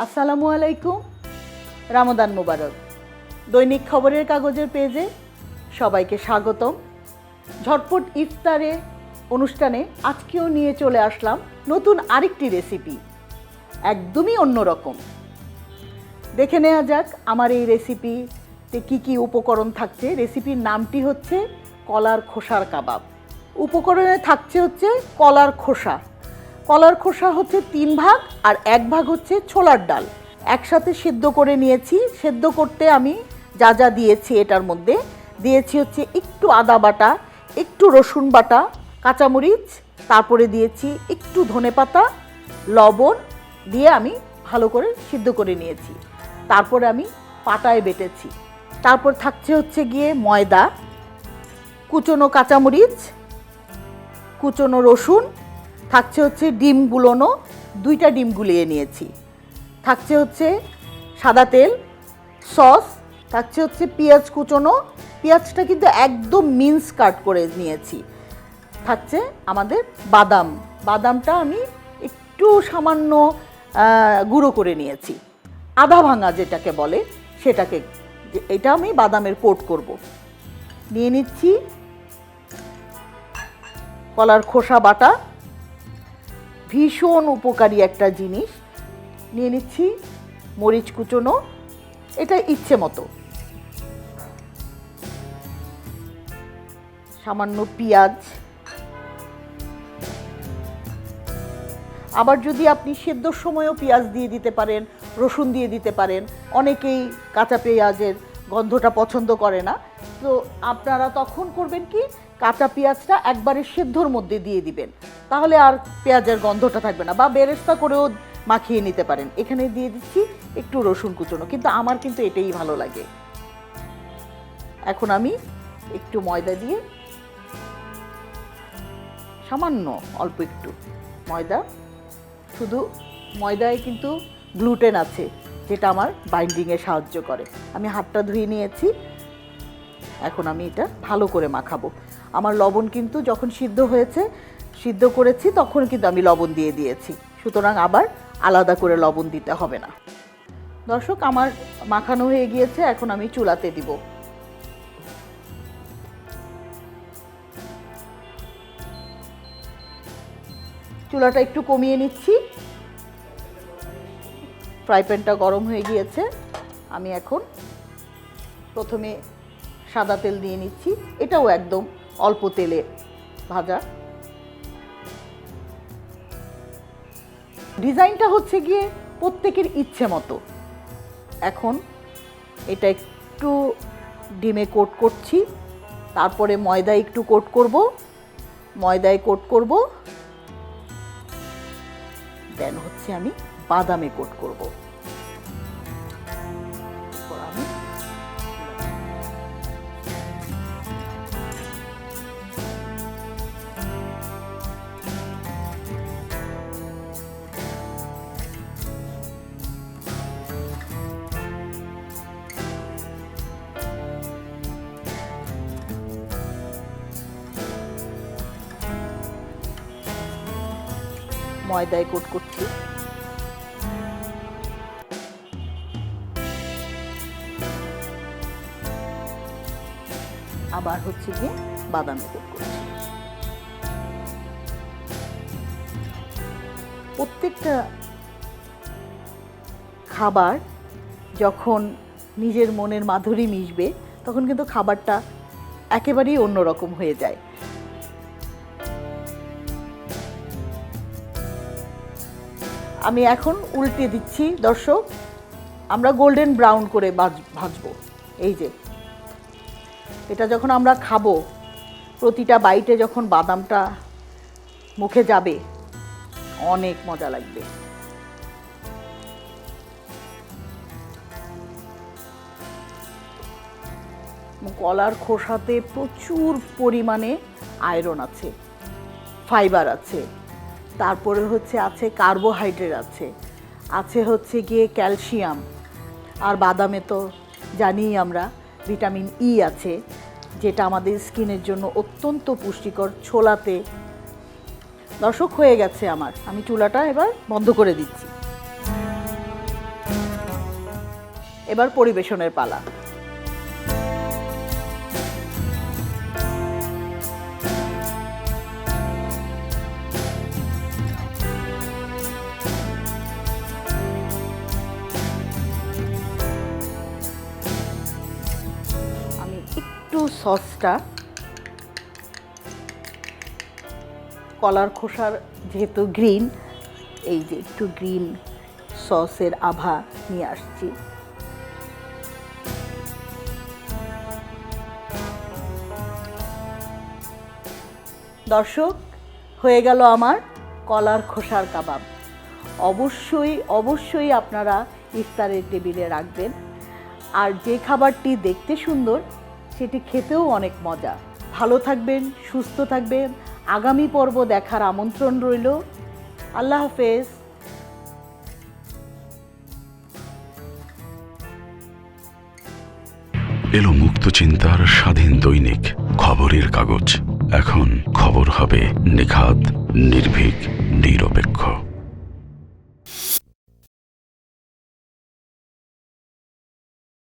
আসসালামু আলাইকুম, রামাদান মুবারক। দৈনিক খবরের কাগজের পেজে সবাইকে স্বাগতম। ঝটপট ইফতারে অনুষ্ঠানে আজকেও নিয়ে চলে আসলাম নতুন আরেকটি রেসিপি, একদমই অন্যরকম। দেখে নেওয়া যাক আমার এই রেসিপিতে কী কী উপকরণ থাকছে। রেসিপির নামটি হচ্ছে কলার খোসার কাবাব। উপকরণে থাকছে হচ্ছে কলার খোসা। কলার খোসা হচ্ছে 3 ভাগ আর 1 ভাগ হচ্ছে ছোলার ডাল, একসাথে সিদ্ধ করে নিয়েছি। সিদ্ধ করতে আমি যা যা দিয়েছি এটার মধ্যে দিয়েছি হচ্ছে একটু আদা বাটা, একটু রসুন বাটা, কাঁচামরিচ, তারপরে দিয়েছি একটু ধনেপাতা, লবণ দিয়ে আমি ভালো করে সিদ্ধ করে নিয়েছি। তারপরে আমি পাটায় বেটেছি। তারপর থাকছে হচ্ছে গিয়ে ময়দা, কুচনো কাঁচামরিচ, কুচনো রসুন, থাকছে হচ্ছে ডিম গুলোনো, 2টা ডিম গুলিয়ে নিয়েছি, থাকছে হচ্ছে সাদা তেল, সস, থাকছে হচ্ছে পেঁয়াজ কুচনো, পেঁয়াজটা কিন্তু একদম মিন্স কাট করে নিয়েছি, থাকছে আমাদের বাদাম, বাদামটা আমি একটু সামান্য গুঁড়ো করে নিয়েছি, আধা ভাঙা যেটাকে বলে সেটাকে, এটা আমি বাদামের কোট করব। নিয়ে নিচ্ছি কলার খোসা বাটা, ভীষণ উপকারী একটা জিনিস। নিয়ে নিচ্ছি মরিচ কুচনো, এটা ইচ্ছে মতো, সামান্য পেঁয়াজ। আবার যদি আপনি সেদ্ধর সময়ও পেঁয়াজ দিয়ে দিতে পারেন, রসুন দিয়ে দিতে পারেন। অনেকেই কাঁচা পেঁয়াজের গন্ধটা পছন্দ করে না, তো আপনারা তখন করবেন কি, কাঁচা পেঁয়াজটা একবারে সেদ্ধর মধ্যে দিয়ে দিবেন, তাহলে আর পেঁয়াজের গন্ধটা থাকবে না। বা বেরেস্তা করেও মাখিয়ে নিতে পারেন। এখানে দিয়ে দিচ্ছি একটু রসুন কুচনো, কিন্তু আমার কিন্তু এটাই ভালো লাগে। এখন আমি একটু ময়দা দিয়ে, সামান্য অল্প একটু ময়দা, শুধু ময়দায় কিন্তু গ্লুটেন আছে যেটা আমার বাইন্ডিংয়ে সাহায্য করে। আমি হাতটা ধুয়ে নিয়েছি, এখন আমি এটা ভালো করে মাখাবো। আমার লবণ কিন্তু যখন সিদ্ধ করেছি তখন কিন্তু আমি লবণ দিয়ে দিয়েছি, সুতরাং আবার আলাদা করে লবণ দিতে হবে না। দর্শক, আমার মাখানো হয়ে গিয়েছে, এখন আমি চুলাতে দিব। চুলাটা একটু কমিয়ে নিচ্ছি, ফ্রাই প্যানটা গরম হয়ে গিয়েছে। আমি এখন প্রথমে সাদা তেল দিয়ে নিচ্ছি, এটাও একদম অল্প তেলে ভাজা। ডিজাইনটা হচ্ছে গিয়ে প্রত্যেকের ইচ্ছে মতো। এখন এটা একটু ডিমে কোট করছি, তারপরে ময়দায় একটু কোট করব, ময়দায় কোট করব, দেন হচ্ছে আমি বাদামে কোট করব। ময়দায় কোট করছি, আবার হচ্ছে গিয়ে বাদামে কোট করছি। প্রত্যেকটা খাবার যখন নিজের মনের মাধুরী মিশবে তখন কিন্তু খাবারটা একেবারেই অন্যরকম হয়ে যায়। আমি এখন উল্টে দিচ্ছি। দর্শক, আমরা গোল্ডেন ব্রাউন করে ভাজবো। এই যে এটা যখন আমরা খাবো, প্রতিটা বাইটে যখন বাদামটা মুখে যাবে অনেক মজা লাগবে। কলার খোসাতে প্রচুর পরিমাণে আয়রন আছে, ফাইবার আছে, তারপরে আছে কার্বোহাইড্রেট আছে হচ্ছে গিয়ে ক্যালসিয়াম, আর বাদামে তো জানিই আমরা ভিটামিন ই আছে, যেটা আমাদের স্কিনের জন্য অত্যন্ত পুষ্টিকর। ছোলাতে। দর্শক, হয়ে গেছে আমার, আমি চুলাটা এবার বন্ধ করে দিচ্ছি। এবার পরিবেশনের পালা। আমি একটু সসটা কলার খোসার যেহেতু গ্রিন, এই যে একটু গ্রিন সসের আভা নিয়ে আসছি। দর্শক, হয়ে গেল আমার কলার খোসার কাবাব। অবশ্যই অবশ্যই আপনারা ইফতারের টেবিলে রাখবেন। আর যে খাবারটি দেখতে সুন্দর সেটি খেতেও অনেক মজা। ভালো থাকবেন, সুস্থ থাকবেন। আগামী পর্ব দেখার আমন্ত্রণ রইল। আল্লাহ হাফেজ। এলো মুক্ত চিন্তার স্বাধীন দৈনিক খবরের কাগজ। এখন খবর হবে নিখাত, নির্ভীক, নিরপেক্ষ।